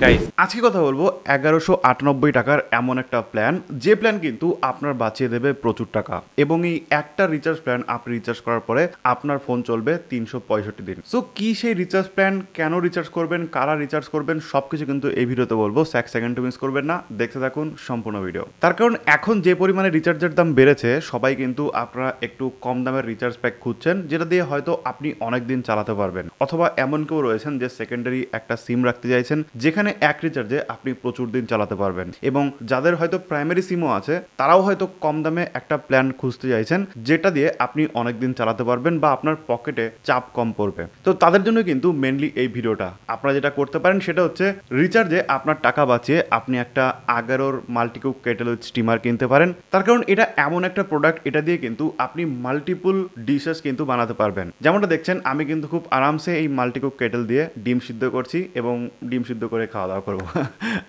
Guys আজকে কথা বলবো 1198 টাকার এমন একটা প্ল্যান, যে প্ল্যান কিন্তু আপনার বাঁচিয়ে দেবে প্রচুর টাকা। এবং এই একটা রিচার্জ প্ল্যান আপনি রিচার্জ করার পরে আপনার ফোন চলবে 365 দিন। সো কি সেই রিচার্জ প্ল্যান, কেন রিচার্জ করবেন, কারা রিচার্জ করবেন, সবকিছু কিন্তু এই ভিডিওতে বলবো। এক সেকেন্ড মিস করবেন না, দেখতে থাকুন সম্পূর্ণ ভিডিও। তার কারণ এখন যে পরিমাণে রিচার্জের দাম বেড়েছে, সবাই কিন্তু আপনারা একটু কম দামের রিচার্জ প্যাক খুঁজছেন, যেটা দিয়ে হয়তো আপনি অনেক দিন চালাতে পারবেন। অথবা এমন কেউ রয়েছেন যে সেকেন্ডারি একটা সিম রাখতে চাইছেন, যেখানে এক রিচার্জে আপনি প্রচুর দিন চালাতে পারবেন। এবং যাদের হয়তো প্রাইমারি সিমও আছে, তারাও হয়তো কম দামে একটা প্ল্যান খুঁজতে চাইছেন, যেটা দিয়ে আপনি অনেক দিন চালাতে পারবেন বা আপনার পকেটে চাপ কম পড়বে। তো তাদের জন্য কিন্তু মেনলি এই ভিডিওটা। আপনারা যেটা করতে পারেন সেটা হচ্ছে রিচার্জে আপনার টাকা বাঁচিয়ে আপনি একটা আগারোর মাল্টিকুক কেটেল উইথ স্টিমার কিনতে পারেন। তার কারণ এটা এমন একটা প্রোডাক্ট, এটা দিয়ে কিন্তু আপনি মাল্টিপুল ডিশেস কিন্তু বানাতে পারবেন। যেমনটা দেখছেন, আমি কিন্তু খুব আরামসে এই মাল্টিকুক কেটেল দিয়ে ডিম সিদ্ধ করছি এবং ডিম সিদ্ধ করে খাওয়া দাওয়া করবো।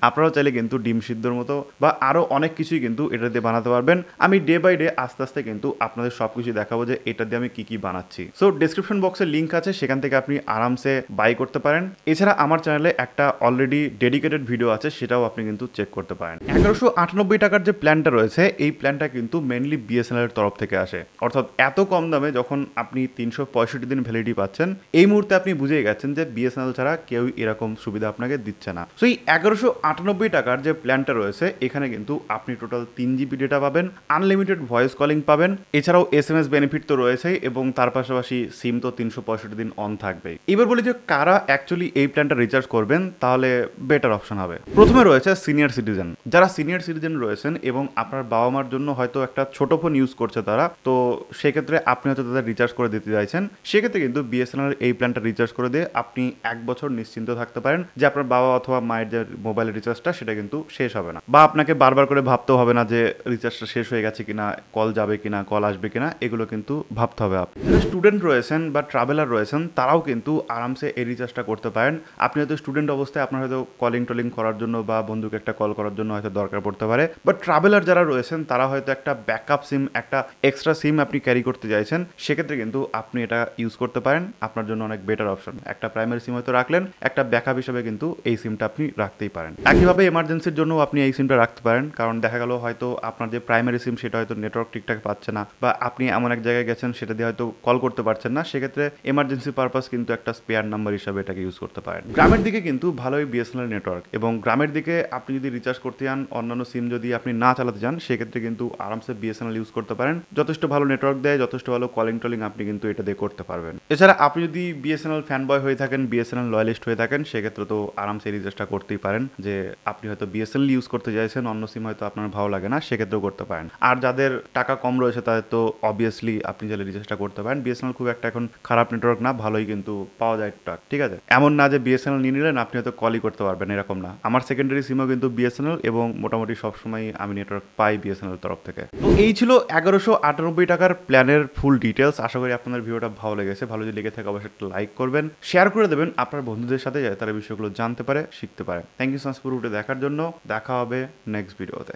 আপনারাও চাইলে কিন্তু ডিম সিদ্ধর মতো বা আরও অনেক কিছুই কিন্তু এটা দিয়ে বানাতে পারবেন। আমি ডে বাই ডে আস্তে আস্তে কিন্তু আপনাদের সব কিছু দেখাবো যে এটা দিয়ে আমি কি কি বানাচ্ছি। সো ডিসক্রিপশন বক্সে লিঙ্ক আছে, সেখান থেকে আপনি আরামসে বাই করতে পারেন। এছাড়া আমার চ্যানেলে একটা অলরেডি ডেডিকেটেড ভিডিও আছে, সেটাও আপনি কিন্তু চেক করতে পারেন। 1198 টাকার যে প্ল্যানটা রয়েছে, এই প্ল্যানটা কিন্তু মেনলি বিএসএনএল এর তরফ থেকে আসে। অর্থাৎ এত কম দামে যখন আপনি 365 দিন ভ্যালিডিটি পাচ্ছেন, এই মুহূর্তে আপনি বুঝে গেছেন যে বিএসএনএল ছাড়া কেউ এরকম সুবিধা আপনাকে দিচ্ছে না। সো এই 1198 টাকার যে প্ল্যানটা রয়েছে, এখানে কিন্তু আপনি টোটাল 3 GB ডেটা পাবেন, আনলিমিটেড ভয়েস কলিং পাবেন, এছাড়াও SMS বেনিফিট তো রয়েছেই, এবং তার পাশাপাশি সিম তো 365 দিন অন থাকবেই। এবার বলি যে কারা অ্যাকচুয়ালি এই প্ল্যানটা রিচার্জ করবেন, তাহলে বেটার অপশন হবে। প্রথমে রয়েছে সিনিয়র সিটিজেন। যারা সিনিয়র সিটিজেন রয়েছেন এবং আপনার বাবা মার জন্য হয়তো একটা ছোট ফোন ইউজ করছে তারা, তো সেক্ষেত্রে আপনি হয়তো তাদের রিচার্জ করে দিতে চাইছেন, সেক্ষেত্রে কিন্তু বিএসএনএল এই প্ল্যানটা রিচার্জ করে দিয়ে আপনি 1 বছর নিশ্চিন্ত থাকতে পারেন যে আপনার বাবা অথবা মায়ের যে মোবাইলের রিচার্জটা সেটা কিন্তু শেষ হবে না, বা আপনাকে বারবার করে ভাবতেও হবে না যে রিচার্জটা শেষ হয়ে গেছে কিনা, কল যাবে কিনা, কল আসবে কিনা, এগুলো কিন্তু ভাবতে হবে। যারা স্টুডেন্ট রয়েছেন বা ট্রাভেলার রয়েছেন, তারাও কিন্তু আরামসে এই রিচার্জটা করতে পারেন। আপনি হয়তো স্টুডেন্ট অবস্থায় আপনার হয়তো কলিং টলিং করার জন্য বা বন্ধুকে একটা কল করার জন্য হয়তো দরকার পড়তে পারে, বাট ট্রাভেলার যারা রয়েছেন তারা হয়তো একটা ব্যাকআপ সিম, একটা এক্সট্রা সিম আপনি ক্যারি করতে চাইছেন, সেক্ষেত্রে কিন্তু আপনি এটা ইউজ করতে পারেন। আপনার জন্য অনেক বেটার অপশন। একটা প্রাইমারি সিম হয়তো রাখলেন, একটা ব্যাকআপ হিসেবে কিন্তু এই সিমটা আপনি রাখতেই পারেন। একইভাবে এমার্জেন্সির জন্য আপনি এই সিমটা রাখতে পারেন, কারণ দেখা গেল হয়তো আপনার যে প্রাইমারি সিম সেটা হয়তো নেটওয়ার্ক ঠিকঠাক পাচ্ছে না, বা আপনি এমন এক জায়গায় গেছেন সেটা দিয়ে হয়তো কল করতে পারছেন না, সেক্ষেত্রে এমার্জেন্সি পারপাস কিন্তু একটা স্পেয়ার নাম্বার হিসাবে এটাকে ইউজ করতে পারেন। গ্রামের দিকে কিন্তু ভালোই বিএসএনএল নেটওয়ার্ক, এবং গ্রামের দিকে আপনি যদি রিচার্জ করতে চান, অন্যান্য সিম যদি আপনি না চালাতে চান, সেক্ষেত্রে কিন্তু আরামসে বিএসএনএল ইউজ করতে পারেন। যথেষ্ট ভালো নেটওয়ার্ক দেয়, যথেষ্ট ভালো কলিং টলিং আপনি কিন্তু এটা দিয়ে করতে পারবেন। এছাড়া আপনি যদি বিএসএনএল ফ্যান বয় হয়ে থাকেন, বিএসএনএল লয়ালিস্ট হয়ে থাকেন, সেক্ষেত্রে তো আরামসে রিচার্জটা করতেই পারেন। যে আপনি হয়তো বিএসএনএল ইউজ করতে চাইছেন, অন্য সিম হয়তো আপনার ভালো লাগে না, সেক্ষেত্রেও করতে পারেন। আর যাদের টাকা কম রয়েছে তাদের তো অবভিয়াসলি আপনি চাইলে রিচার্জটা করতে পারেন। বিএসএনএল খুব একটা এখন খারাপ নেটওয়ার্ক না, ভালোই কিন্তু পাওয়া যায় টুকটাক, ঠিক আছে। এমন না যে বিএসএনএল নিয়ে নিলেন আপনি হয়তো কলই করতে পারবেন, এরকম না। আমার সেকেন্ডারি সিমও কিন্তু বিএসএনএল, এবং মোটামুটি সবসময় আমি নেটওয়ার্ক পাই বিএসএনএল তরফ থেকে। তো এই ছিল 1198 টাকার প্ল্যানের ফুল ডিটেলস। আশা করি আপনাদের ভিডিওটা ভালো লেগেছে। ভালো যদি লেগে থাকে অবশ্যই একটা লাইক করবেন, শেয়ার করে দেবেন আপনার বন্ধুদের সাথে, যাতে তারা বিষয়গুলো জানতে পারে, শিখতে পারে। থ্যাংক ইউ সো মাচ পুরো ভিডিও দেখার জন্য। দেখা হবে নেক্সট ভিডিওতে।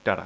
টাটা।